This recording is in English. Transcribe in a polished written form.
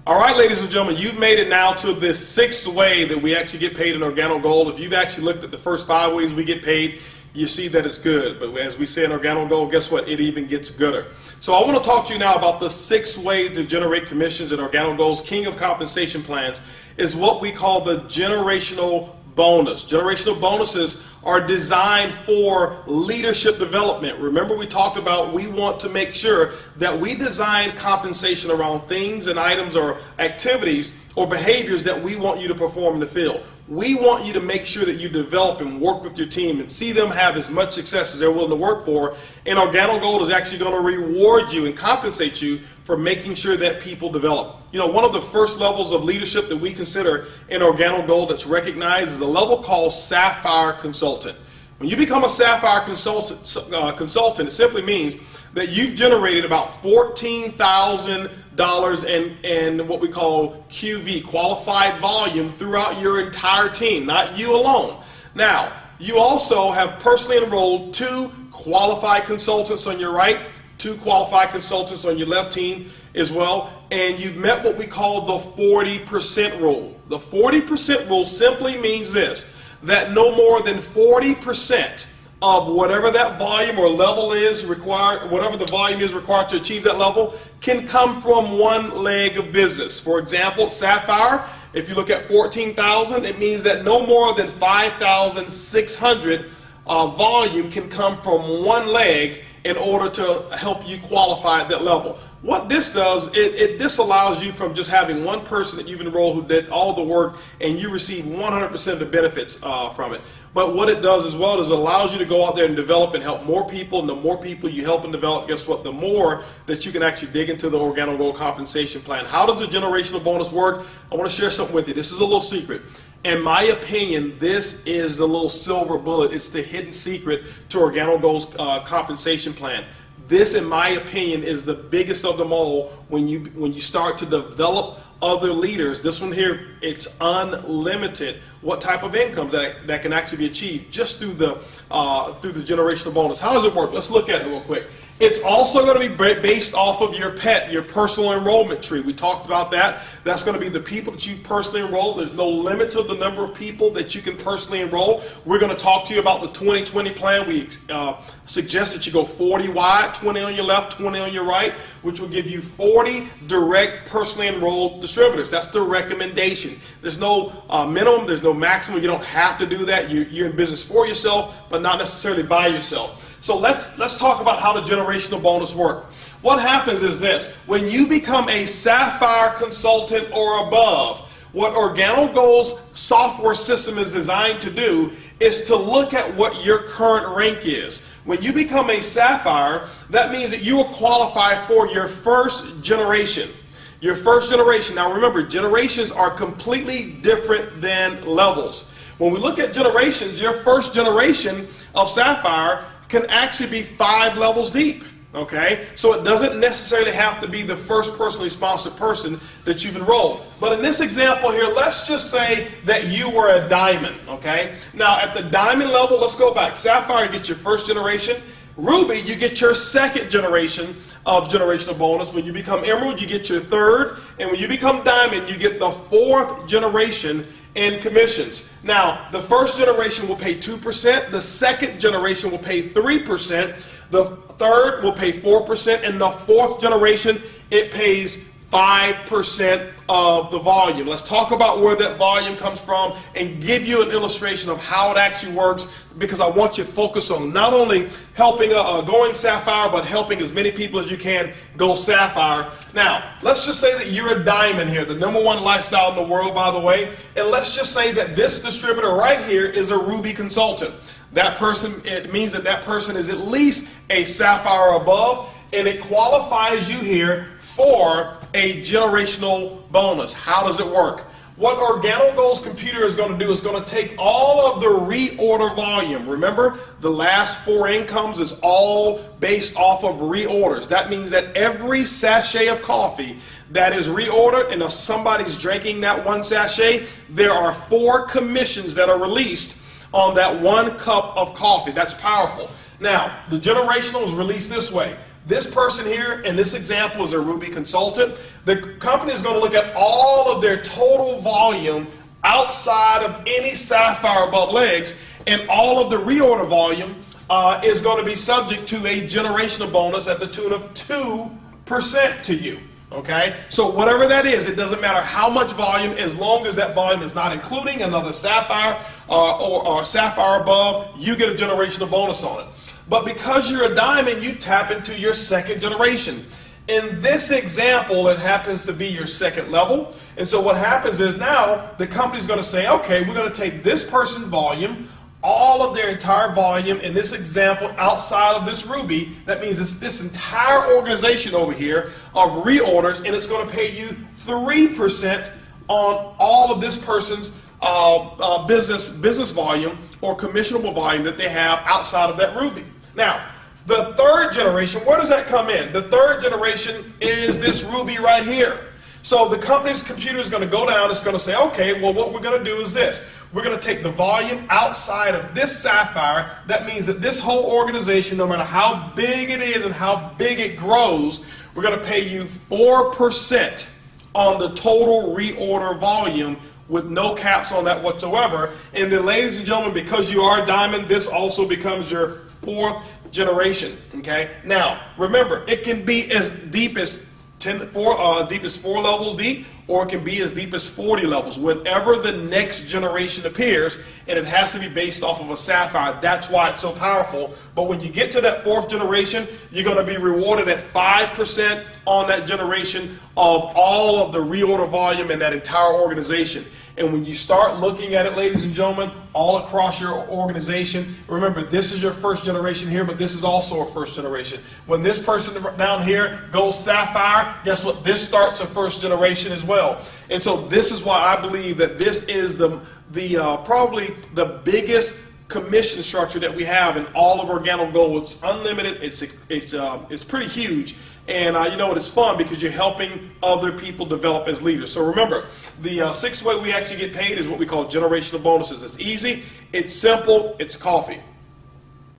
All right, ladies and gentlemen, you've made it now to the sixth way that we actually get paid in Organo Gold. If you've actually looked at the first 5 ways we get paid, you see that it's good. But as we say in Organo Gold, guess what? It even gets gooder. So I want to talk to you now about the 6 ways to generate commissions in Organo Gold's King of Compensation Plans is what we call the generational bonus. Generational bonuses are designed for leadership development. Remember, we talked about we want to make sure that we design compensation around things and items or activities or behaviors that we want you to perform in the field. We want you to make sure that you develop and work with your team and see them have as much success as they're willing to work for. And Organo Gold is actually going to reward you and compensate you for making sure that people develop. You know, one of the first levels of leadership that we consider in Organo Gold that's recognized is a level called Sapphire Consultant. When you become a Sapphire consultant, it simply means that you've generated about $14,000 in what we call QV, qualified volume, throughout your entire team, not you alone. Now, you also have personally enrolled 2 qualified consultants on your right, 2 qualified consultants on your left team as well, and you've met what we call the 40% rule. The 40% rule simply means this, that no more than 40% of whatever that volume or level is required, whatever the volume is required to achieve that level, can come from one leg of business. For example, Sapphire, if you look at 14,000, it means that no more than 5,600 volume can come from one leg in order to help you qualify at that level. What this does, it disallows you from just having one person that you've enrolled who did all the work and you receive 100% of the benefits from it. But what it does as well is it allows you to go out there and develop and help more people, and the more people you help and develop, guess what, the more that you can actually dig into the Organo Gold compensation plan. How does a generational bonus work? I want to share something with you. This is a little secret. In my opinion, this is the little silver bullet. It's the hidden secret to Organo Gold's compensation plan. This, in my opinion, is the biggest of them all when you start to develop other leaders. This one here, it's unlimited what type of incomes that can actually be achieved just through the generational bonus. How does it work? Let's look at it real quick. It's also going to be based off of your PET, your personal enrollment tree. We talked about that. That's going to be the people that you've personally enrolled. There's no limit to the number of people that you can personally enroll. We're going to talk to you about the 2020 plan. We suggest that you go 40 wide, 20 on your left, 20 on your right, which will give you 40 direct personally enrolled distributors. That's the recommendation. There's no minimum. There's no maximum. You don't have to do that. You're in business for yourself, but not necessarily by yourself. So let's talk about how the generational bonus work. What happens is this. When you become a Sapphire consultant or above, what Organo Gold's software system is designed to do is to look at what your current rank is. When you become a Sapphire, that means that you will qualify for your first generation. Your first generation. Now remember, generations are completely different than levels. When we look at generations, your first generation of Sapphire can actually be 5 levels deep, okay? So it doesn't necessarily have to be the first personally sponsored person that you've enrolled. But in this example here, let's just say that you were a diamond, okay? Now at the diamond level, let's go back. Sapphire, you get your first generation. Ruby, you get your second generation of generational bonus. When you become emerald, you get your third. And when you become diamond, you get the 4th generation in commissions. Now, the first generation will pay 2%, the second generation will pay 3%, the third will pay 4%, and the 4th generation, it pays 5% of the volume. Let's talk about where that volume comes from and give you an illustration of how it actually works, because I want you to focus on not only helping going Sapphire, but helping as many people as you can go Sapphire. Now, let's just say that you're a diamond here, the #1 lifestyle in the world, by the way, and let's just say that this distributor right here is a Ruby consultant. That person, it means that that person is at least a Sapphire or above, and it qualifies you here for a generational bonus. How does it work? What Organo Gold's computer is going to do is going to take all of the reorder volume. Remember, the last 4 incomes is all based off of reorders. That means that every sachet of coffee that is reordered, and if somebody's drinking that 1 sachet, there are 4 commissions that are released on that 1 cup of coffee. That's powerful. Now, the generational is released this way. This person here in this example is a Ruby consultant. The company is going to look at all of their total volume outside of any sapphire above legs, and all of the reorder volume is going to be subject to a generational bonus at the tune of 2% to you. Okay, so whatever that is, it doesn't matter how much volume, as long as that volume is not including another sapphire or sapphire above, you get a generational bonus on it. But because you're a diamond, you tap into your second generation. In this example, it happens to be your second level. And so what happens is now the company's going to say, okay, we're going to take this person's volume, all of their entire volume in this example outside of this Ruby. That means it's this entire organization over here of reorders, and it's going to pay you 3% on all of this person's business volume or commissionable volume that they have outside of that Ruby. Now, the third generation, where does that come in? The third generation is this Ruby right here. So the company's computer is going to go down, it's going to say, okay, well, what we're going to do is this. We're going to take the volume outside of this sapphire. That means that this whole organization, no matter how big it is and how big it grows, we're going to pay you 4% on the total reorder volume with no caps on that whatsoever. And then, ladies and gentlemen, because you are a diamond, this also becomes your fourth generation. Okay. Now, remember, it can be as deep as 4 levels deep, or it can be as deep as 40 levels. Whenever the next generation appears, and it has to be based off of a sapphire, that's why it's so powerful. But when you get to that fourth generation, you're going to be rewarded at 5% on that generation of all of the reorder volume in that entire organization. And when you start looking at it, ladies and gentlemen, all across your organization, remember, this is your first generation here, but this is also a first generation. When this person down here goes sapphire, guess what? This starts a first generation as well. And so this is why I believe that this is probably the biggest commission structure that we have in all of Organo Gold. It's unlimited. It's pretty huge. And you know what, it's fun because you're helping other people develop as leaders. So remember, the sixth way we actually get paid is what we call generational bonuses. It's easy, it's simple, it's coffee.